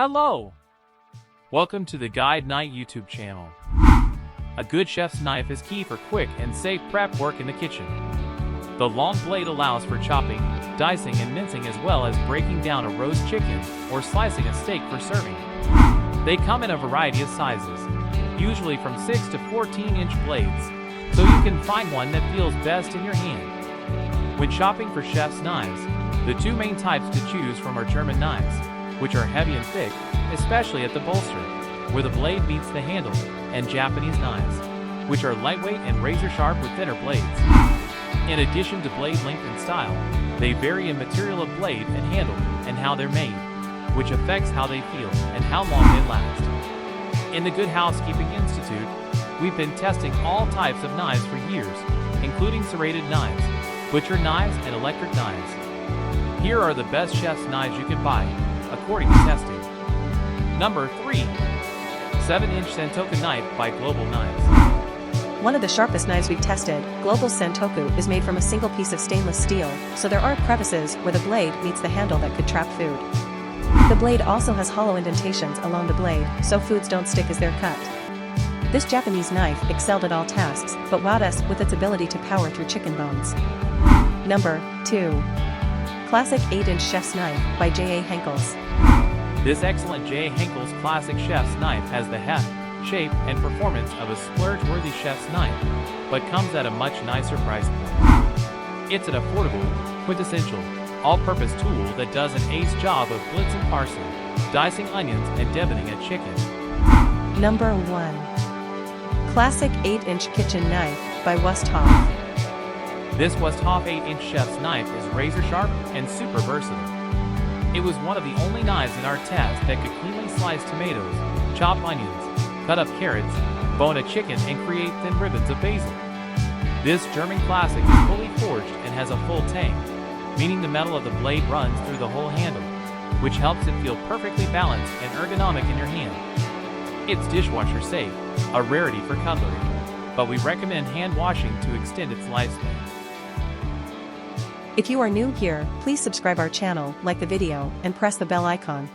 Hello! Welcome to the GuideKnight YouTube channel. A good chef's knife is key for quick and safe prep work in the kitchen. The long blade allows for chopping, dicing, and mincing, as well as breaking down a roast chicken or slicing a steak for serving. They come in a variety of sizes, usually from 6 to 14-inch blades, so you can find one that feels best in your hand. When shopping for chef's knives, the two main types to choose from are German knives, which are heavy and thick, especially at the bolster, where the blade meets the handle, and Japanese knives, which are lightweight and razor-sharp with thinner blades. In addition to blade length and style, they vary in material of blade and handle and how they're made, which affects how they feel and how long they last. In the Good Housekeeping Institute, we've been testing all types of knives for years, including serrated knives, butcher knives, and electric knives. Here are the best chef's knives you can buy, according to testing. Number 3. 7-inch Santoku knife by Global Knives. One of the sharpest knives we've tested, Global Santoku, is made from a single piece of stainless steel, so there aren't crevices where the blade meets the handle that could trap food. The blade also has hollow indentations along the blade, so foods don't stick as they're cut. This Japanese knife excelled at all tasks, but wowed us with its ability to power through chicken bones. Number 2. Classic 8-inch Chef's Knife by HENCKELS. This excellent HENCKELS classic chef's knife has the heft, shape, and performance of a splurge-worthy chef's knife, but comes at a much nicer price point. It's an affordable, quintessential, all-purpose tool that does an ace job of blitzing parsley, dicing onions, and deboning a chicken. Number 1. Classic 8-inch kitchen knife by WUSTHOF. This WUSTHOF 8-inch chef's knife is razor-sharp and super versatile. It was one of the only knives in our test that could cleanly slice tomatoes, chop onions, cut up carrots, bone a chicken, and create thin ribbons of basil. This German classic is fully forged and has a full tang, meaning the metal of the blade runs through the whole handle, which helps it feel perfectly balanced and ergonomic in your hand. It's dishwasher safe, a rarity for cutlery, but we recommend hand washing to extend its lifespan. If you are new here, please subscribe our channel, like the video, and press the bell icon.